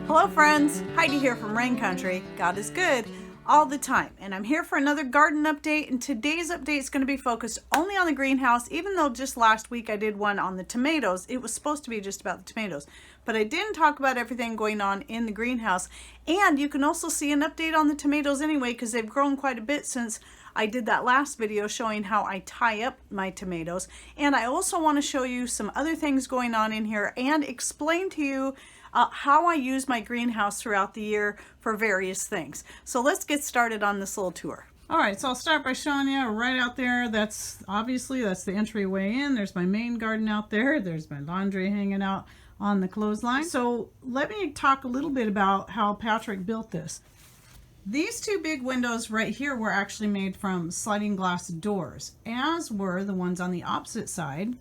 Hello friends, Heidi here from Rain Country. God is good all the time, and I'm here for another garden update, and today's update is going to be focused only on the greenhouse. Even though just last week I did one on the tomatoes, it was supposed to be just about the tomatoes, but I didn't talk about everything going on in the greenhouse. And you can also see an update on the tomatoes anyway, because they've grown quite a bit since I did that last video showing how I tie up my tomatoes. And I also want to show you some other things going on in here and explain to you how I use my greenhouse throughout the year for various things. So let's get started on this little tour. All right, so I'll start by showing you right out there. That's the entryway in. There's my main garden out there. There's my laundry hanging out on the clothesline. So let me talk a little bit about how Patrick built this. These two big windows right here were actually made from sliding glass doors, as were the ones on the opposite side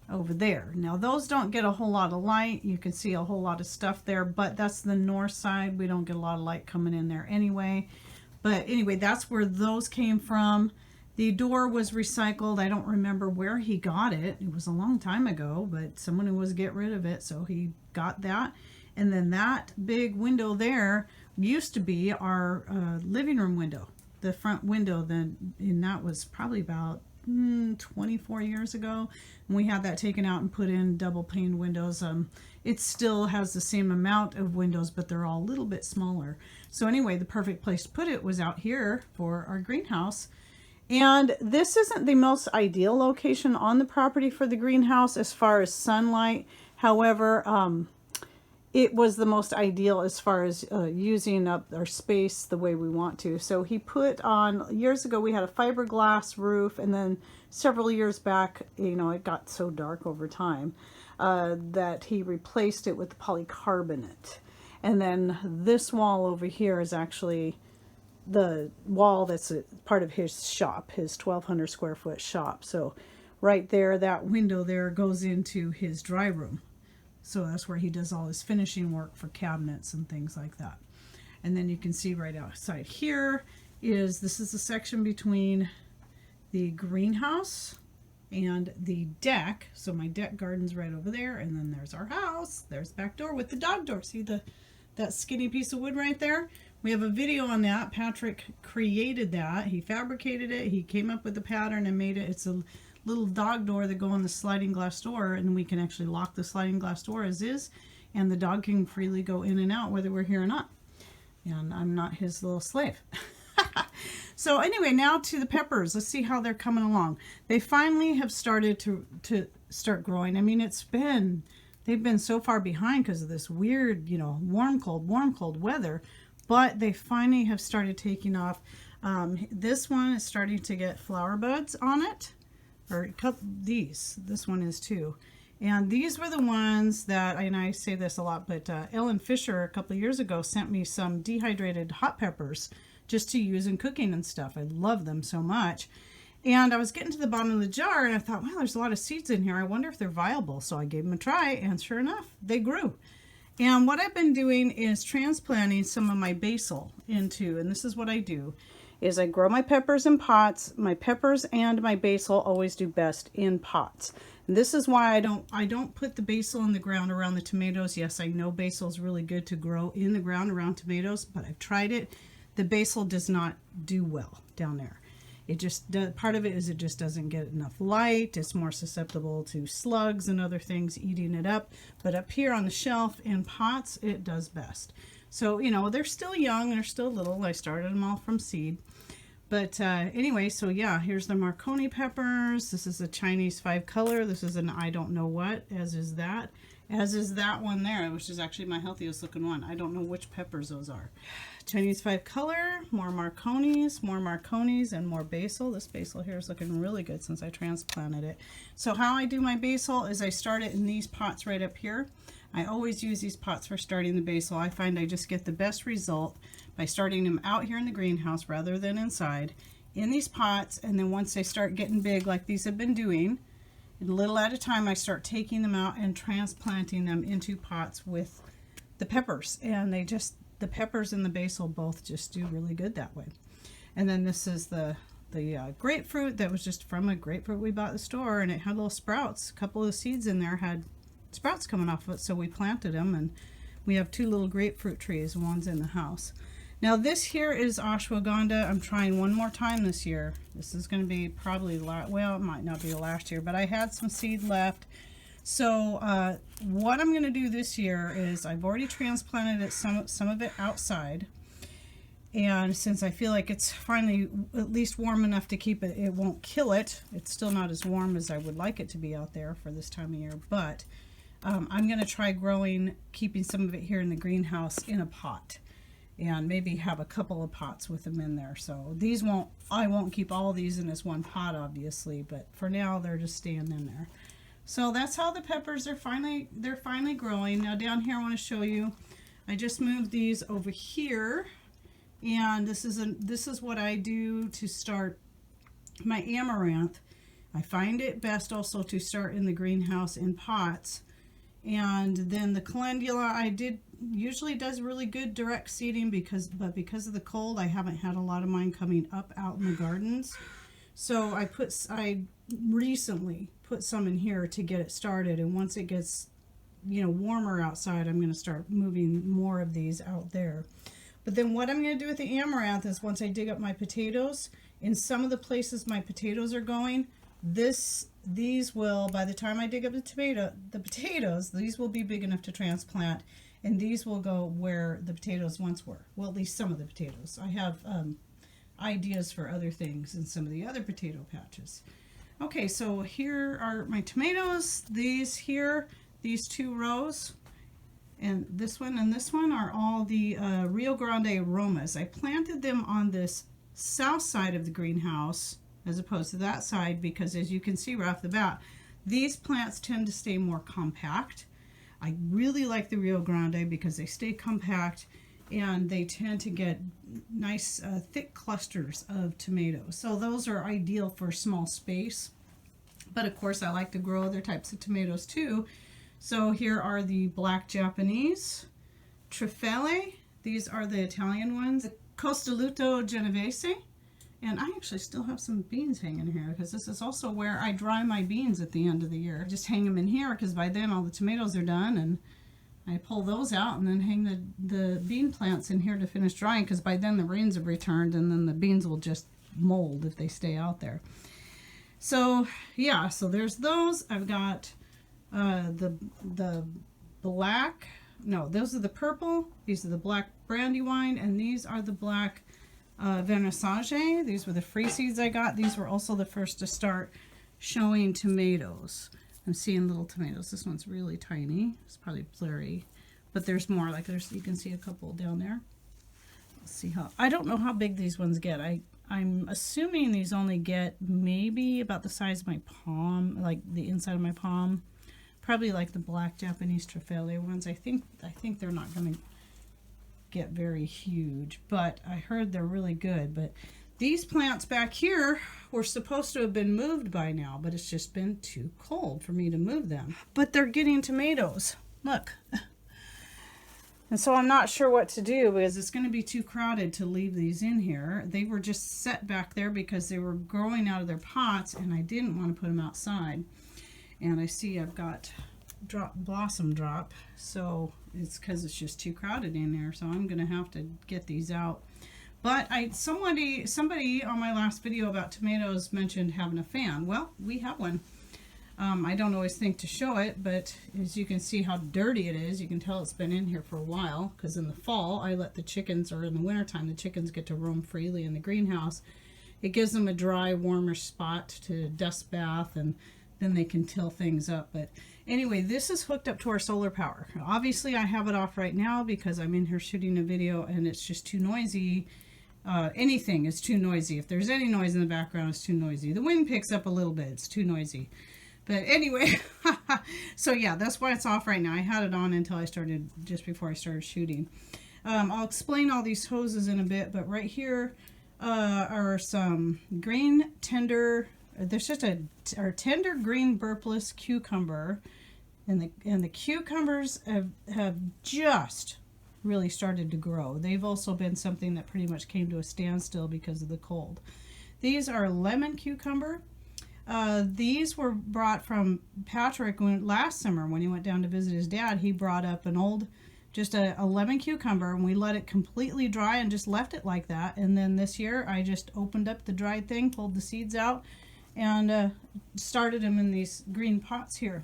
over there. Now those don't get a whole lot of light. You can see a whole lot of stuff there, but that's the north side. We don't get a lot of light coming in there anyway. But anyway, that's where those came from. The door was recycled. I don't remember where he got it. It was a long time ago, but someone who was get rid of it, so he got that. And then that big window there used to be our living room window, the front window. Then, and that was probably about 24 years ago, and we had that taken out and put in double pane windows. It still has the same amount of windows, but they're all a little bit smaller. So anyway, the perfect place to put it was out here for our greenhouse. And this isn't the most ideal location on the property for the greenhouse as far as sunlight. However, it was the most ideal as far as using up our space the way we want to. So he put on, years ago we had a fiberglass roof, and then several years back, you know, it got so dark over time that he replaced it with polycarbonate. And then this wall over here is actually the wall that's a part of his shop, his 1,200 square foot shop. So right there, that window there goes into his dry room. So that's where he does all his finishing work for cabinets and things like that. And then you can see right outside here this is the section between the greenhouse and the deck. So my deck garden's right over there, and then there's our house. There's the back door with the dog door. See that skinny piece of wood right there? We have a video on that. Patrick created that. He fabricated it. He came up with the pattern and made it. It's a little dog door that go on the sliding glass door, and we can actually lock the sliding glass door as is, and the dog can freely go in and out whether we're here or not. And I'm not his little slave. So anyway, now to the peppers. Let's see how they're coming along. They finally have started to start growing. I mean, they've been so far behind because of this weird, you know, warm, cold weather, but they finally have started taking off. This one is starting to get flower buds on it. Or this one is too. And these were the ones that, and I say this a lot, but Ellen Fisher a couple of years ago sent me some dehydrated hot peppers just to use in cooking and stuff. I love them so much. And I was getting to the bottom of the jar, and I thought, wow, there's a lot of seeds in here. I wonder if they're viable. So I gave them a try, and sure enough, they grew. And what I've been doing is transplanting some of my basil into, and this is what I do, is I grow my peppers in pots. My peppers and my basil always do best in pots. And this is why I don't put the basil in the ground around the tomatoes. Yes, I know basil is really good to grow in the ground around tomatoes, but I've tried it. The basil does not do well down there. It just part of it is it just doesn't get enough light. It's more susceptible to slugs and other things eating it up. But up here on the shelf in pots, it does best. So, you know, they're still young, they're still little. I started them all from seed. But anyway, so yeah, here's the Marconi peppers. This is a Chinese 5-color. This is an I don't know what, as is that one there, which is actually my healthiest looking one. I don't know which peppers those are. Chinese 5-color, more Marconis, and more basil. This basil here is looking really good since I transplanted it. So how I do my basil is I start it in these pots right up here. I always use these pots for starting the basil. I find I just get the best result by starting them out here in the greenhouse rather than inside in these pots. And then once they start getting big like these have been doing, a little at a time, I start taking them out and transplanting them into pots with the peppers. And the peppers and the basil both just do really good that way. And then this is the grapefruit that was just from a grapefruit we bought at the store, and it had little sprouts. A couple of the seeds in there had sprouts coming off of it, so we planted them. We have 2 little grapefruit trees. One's in the house. Now this here is ashwagandha. I'm trying one more time this year. This is going to be probably, well, it might not be last year, but I had some seed left. So what I'm going to do this year is I've already transplanted it, some of it outside. And since I feel like it's finally at least warm enough to keep it, it won't kill it. It's still not as warm as I would like it to be out there for this time of year. But I'm going to try keeping some of it here in the greenhouse in a pot. And maybe have a couple of pots with them in there. So these I won't keep all these in this one pot, obviously, but for now they're just staying in there. So that's how the peppers are finally growing. Now down here I want to show you, I just moved these over here, and this is what I do to start my amaranth. I find it best also to start in the greenhouse in pots. And then the calendula usually does really good direct seeding because of the cold, I haven't had a lot of mine coming up out in the gardens. So I recently put some in here to get it started, and once it gets, warmer outside, I'm going to start moving more of these out there. But then what I'm going to do with the amaranth is once I dig up my potatoes, in some of the places my potatoes are going, these will, by the time I dig up the potatoes, these will be big enough to transplant, and these will go where the potatoes once were. Well, at least some of the potatoes. I have ideas for other things in some of the other potato patches. Okay, so here are my tomatoes. These 2 rows, and this one are all the Rio Grande aromas. I planted them on this south side of the greenhouse as opposed to that side because, as you can see right off the bat, these plants tend to stay more compact. I really like the Rio Grande because they stay compact and they tend to get nice thick clusters of tomatoes. So those are ideal for small space. But of course I like to grow other types of tomatoes too. So here are the black Japanese, Trufelle, these are the Italian ones, the Costoluto Genovese. And I actually still have some beans hanging here because this is also where I dry my beans at the end of the year. I just hang them in here because by then all the tomatoes are done, and I pull those out and then hang the bean plants in here to finish drying because by then the rains have returned and then the beans will just mold if they stay out there. So yeah, so there's those. I've got the black, no, those are the purple, these are the black Brandywine, and these are the black Vernissage. These were the free seeds I got. These were also the first to start showing tomatoes. I'm seeing little tomatoes. This one's really tiny. It's probably blurry, but there's more. Like you can see a couple down there. Let's see how. I don't know how big these ones get. I'm assuming these only get maybe about the size of my palm, like the inside of my palm. Probably like the black Japanese Trufelle ones. I think they're not going to get very huge, but I heard they're really good. But these plants back here were supposed to have been moved by now, but it's just been too cold for me to move them. But they're getting tomatoes. Look. And so I'm not sure what to do because it's going to be too crowded to leave these in here. They were just set back there because they were growing out of their pots and I didn't want to put them outside. And I see I've got blossom drop, so it's because it's just too crowded in there, so I'm gonna have to get these out. But somebody on my last video about tomatoes mentioned having a fan. Well, we have one. I don't always think to show it, but as you can see how dirty it is, you can tell it's been in here for a while, because in the fall I let the chickens, or in the wintertime the chickens get to roam freely in the greenhouse. It gives them a dry, warmer spot to dust bath, and then they can till things up. But anyway, this is hooked up to our solar power. Obviously I have it off right now because I'm in here shooting a video and it's just too noisy. Anything is too noisy. If there's any noise in the background, it's too noisy. The wind picks up a little bit, it's too noisy. But anyway, so yeah, that's why it's off right now. I had it on until just before I started shooting. I'll explain all these hoses in a bit, but right here are some green tender. There's just a tender green burpless cucumber, and the cucumbers have just really started to grow. They've also been something that pretty much came to a standstill because of the cold. These are lemon cucumber. These were brought from Patrick last summer when he went down to visit his dad. He brought up an old just a lemon cucumber, and we let it completely dry and just left it like that. And then this year I just opened up the dried thing, pulled the seeds out, and started them in these green pots here.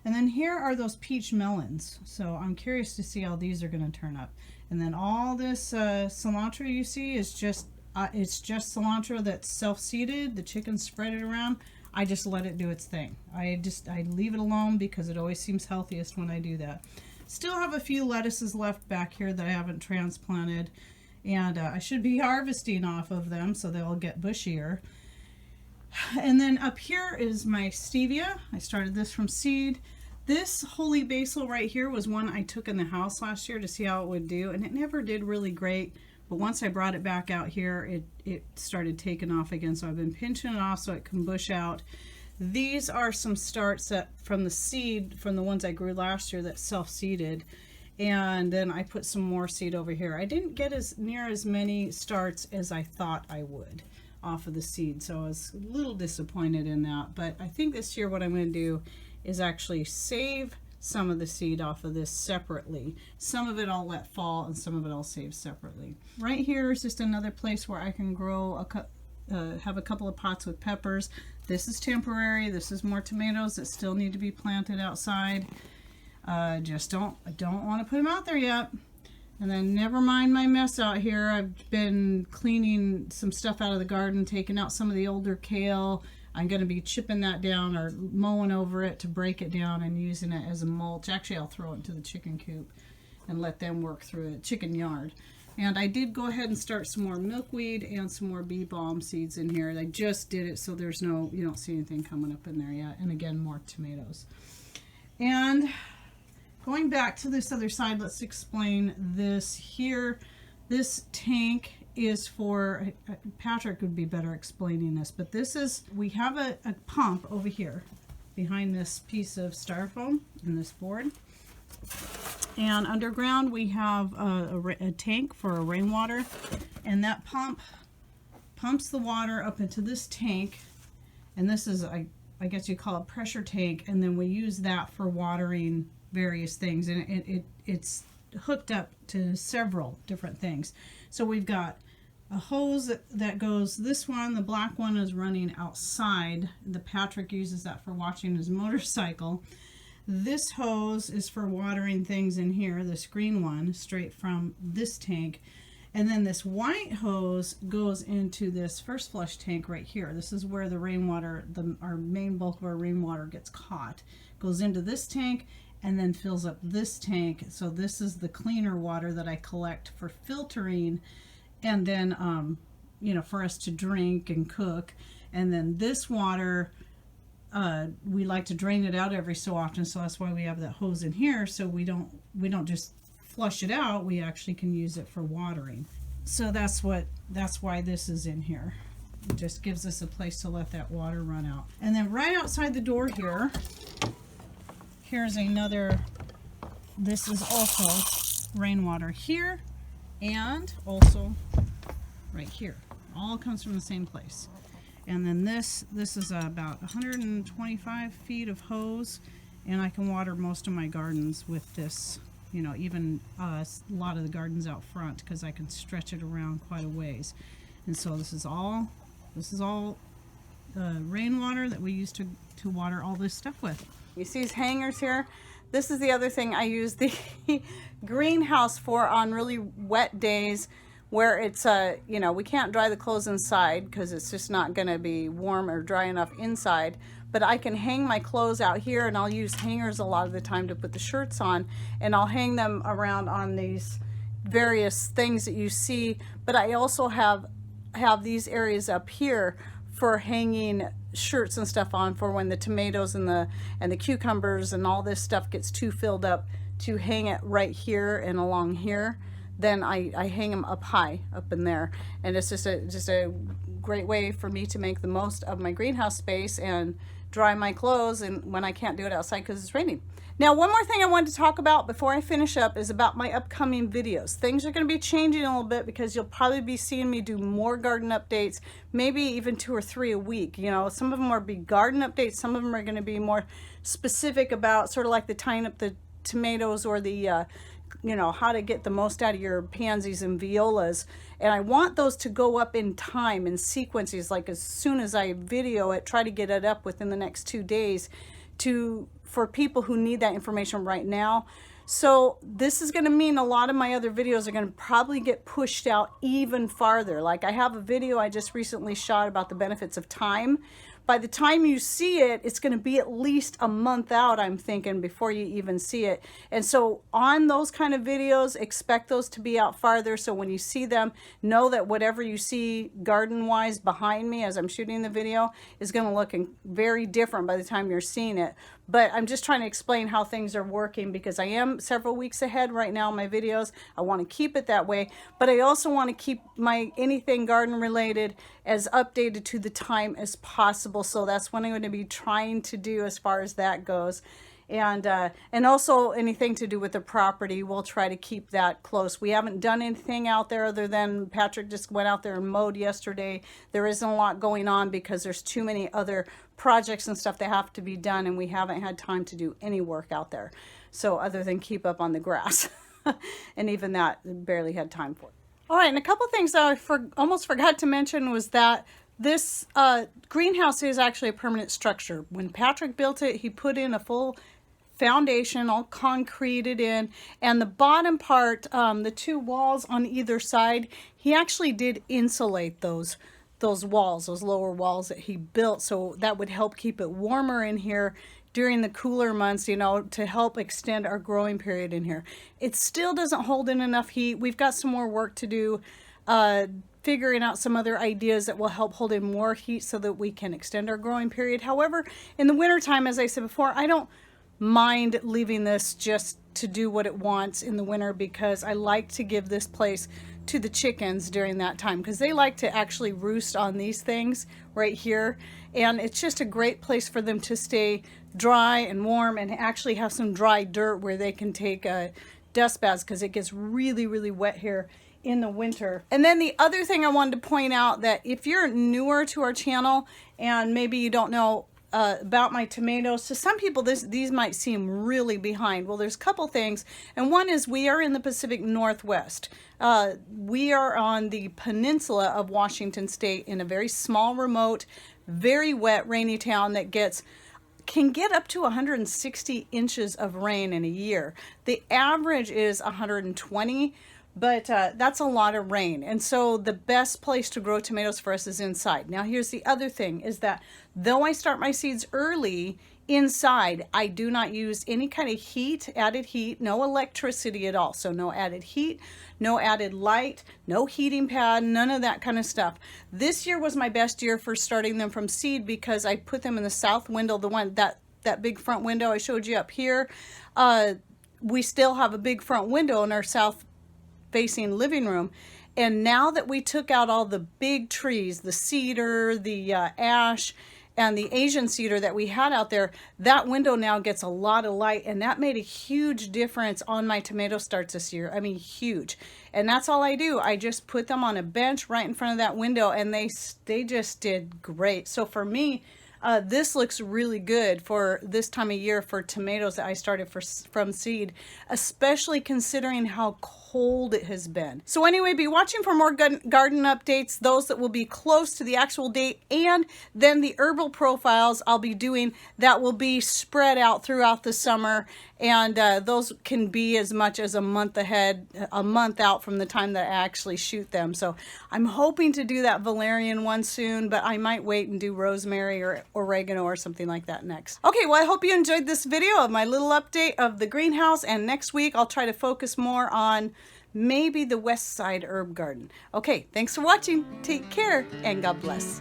And then here are those peach melons. So I'm curious to see how these are going to turn up. And then all this cilantro you see is just it's just cilantro that's self-seeded. The chickens spread it around. I just let it do its thing. I leave it alone because it always seems healthiest when I do that. Still have a few lettuces left back here that I haven't transplanted, and I should be harvesting off of them so they'll get bushier. And then up here is my stevia. I started this from seed. This holy basil right here was one I took in the house last year to see how it would do, and it never did really great. But once I brought it back out here, it started taking off again. So I've been pinching it off so it can bush out. These are some starts from the seed, from the ones I grew last year that self-seeded. And then I put some more seed over here. I didn't get near as many starts as I thought I would off of the seed. So I was a little disappointed in that. But I think this year what I'm going to do is actually save some of the seed off of this separately. Some of it I'll let fall and some of it I'll save separately. Right here is just another place where I can grow have a couple of pots with peppers. This is temporary. This is more tomatoes that still need to be planted outside. Just don't want to put them out there yet. And then never mind my mess out here. I've been cleaning some stuff out of the garden, taking out some of the older kale. I'm going to be chipping that down or mowing over it to break it down and using it as a mulch. Actually, I'll throw it into the chicken coop and let them work through it, chicken yard. And I did go ahead and start some more milkweed and some more bee balm seeds in here. I just did it so there's no, you don't see anything coming up in there yet. And again, more tomatoes. And going back to this other side, let's explain this here. This tank is for, Patrick would be better explaining this, but this is, we have a pump over here behind this piece of styrofoam in this board. And underground we have a tank for a rainwater, and that pump pumps the water up into this tank, and this is, I guess you call it pressure tank, and then we use that for watering various things, and it's hooked up to several different things. So we've got a hose that goes, this one, the black one is running outside. The Patrick uses that for watching his motorcycle. This hose is for watering things in here, this green one, straight from this tank. And then this white hose goes into this first flush tank right here. This is where the rainwater, our main bulk of our rainwater gets caught. Goes into this tank and then fills up this tank. So this is the cleaner water that I collect for filtering, and then you know, for us to drink and cook. And then this water, we like to drain it out every so often, so that's why we have that hose in here, so we don't just flush it out, we actually can use it for watering. So that's why this is in here. It just gives us a place to let that water run out. And then right outside the door here, here's another, this is also rainwater here and also right here. All comes from the same place. And then this is about 125 feet of hose, and I can water most of my gardens with this, you know, even a lot of the gardens out front, because I can stretch it around quite a ways. And so this is all rainwater that we use to water all this stuff with. You see these hangers here? This is the other thing I use the greenhouse for on really wet days, where it's you know, we can't dry the clothes inside because it's just not going to be warm or dry enough inside, but I can hang my clothes out here, and I'll use hangers a lot of the time to put the shirts on, and I'll hang them around on these various things that you see. But I also have these areas up here for hanging shirts and stuff on, for when the tomatoes and the cucumbers and all this stuff gets too filled up to hang it right here and along here. Then I hang them up high up in there, and it's just a great way for me to make the most of my greenhouse space and dry my clothes, and when I can't do it outside because it's raining. Now, one more thing I wanted to talk about before I finish up is about my upcoming videos. Things are going to be changing a little bit because you'll probably be seeing me do more garden updates, maybe even 2 or 3 a week. You know, some of them are big garden updates, some of them are going to be more specific about sort of like the tying up the tomatoes or the you know, how to get the most out of your pansies and violas. And I want those to go up in time, in sequences, like as soon as I video it, try to get it up within the next 2 days for people who need that information right now. So this is going to mean a lot of my other videos are going to probably get pushed out even farther. Like I have a video I just recently shot about the benefits of time. By the time you see it, it's going to be at least a month out, I'm thinking, before you even see it. And so on those kind of videos, expect those to be out farther. So when you see them, know that whatever you see garden-wise behind me as I'm shooting the video is going to look very different by the time you're seeing it. But I'm just trying to explain how things are working because I am several weeks ahead right now in my videos. I want to keep it that way, but I also want to keep my anything garden related as updated to the time as possible. So that's what I'm going to be trying to do as far as that goes. And also anything to do with the property, we'll try to keep that close. We haven't done anything out there other than Patrick just went out there and mowed yesterday. There isn't a lot going on because there's too many other projects and stuff that have to be done, and we haven't had time to do any work out there. So other than keep up on the grass, and even that, barely had time for. All right, and a couple things I almost forgot to mention was that this greenhouse is actually a permanent structure. When Patrick built it, he put in a full foundation, all concreted in, and the bottom part, the 2 walls on either side, he actually did insulate those walls, those lower walls that he built, so that would help keep it warmer in here during the cooler months, you know, to help extend our growing period in here. It still doesn't hold in enough heat. We've got some more work to do, figuring out some other ideas that will help hold in more heat so that we can extend our growing period. However, in the wintertime, as I said before, I don't mind leaving this just to do what it wants in the winter because I like to give this place to the chickens during that time because they like to actually roost on these things right here, and it's just a great place for them to stay dry and warm and actually have some dry dirt where they can take dust baths because it gets really, really wet here in the winter. And then the other thing I wanted to point out, that if you're newer to our channel and maybe you don't know about my tomatoes, to some people these might seem really behind. Well, there's a couple things, and one is we are in the Pacific Northwest. We are on the peninsula of Washington State in a very small, remote, very wet, rainy town that can get up to 160 inches of rain in a year. The average is 120, but that's a lot of rain. And so the best place to grow tomatoes for us is inside. Now here's the other thing, is that though I start my seeds early inside, I do not use any kind of added heat, no electricity at all. So no added heat, no added light, no heating pad, none of that kind of stuff. This year was my best year for starting them from seed because I put them in the south window, the one that big front window I showed you up here. We still have a big front window in our south facing living room, and now that we took out all the big trees, the cedar, the ash, and the Asian cedar that we had out there, that window now gets a lot of light, and that made a huge difference on my tomato starts this year. I mean, huge. And that's all I do. I just put them on a bench right in front of that window, and they just did great. So for me, this looks really good for this time of year for tomatoes that I started from seed, especially considering how cold it has been. So anyway, be watching for more garden updates, those that will be close to the actual date, and then the herbal profiles I'll be doing that will be spread out throughout the summer, and those can be as much as a month ahead, a month out from the time that I actually shoot them. So I'm hoping to do that valerian one soon, but I might wait and do rosemary or oregano or something like that next. Okay, well, I hope you enjoyed this video of my little update of the greenhouse, and next week I'll try to focus more on maybe the west side herb garden. Okay, thanks for watching. Take care and God bless.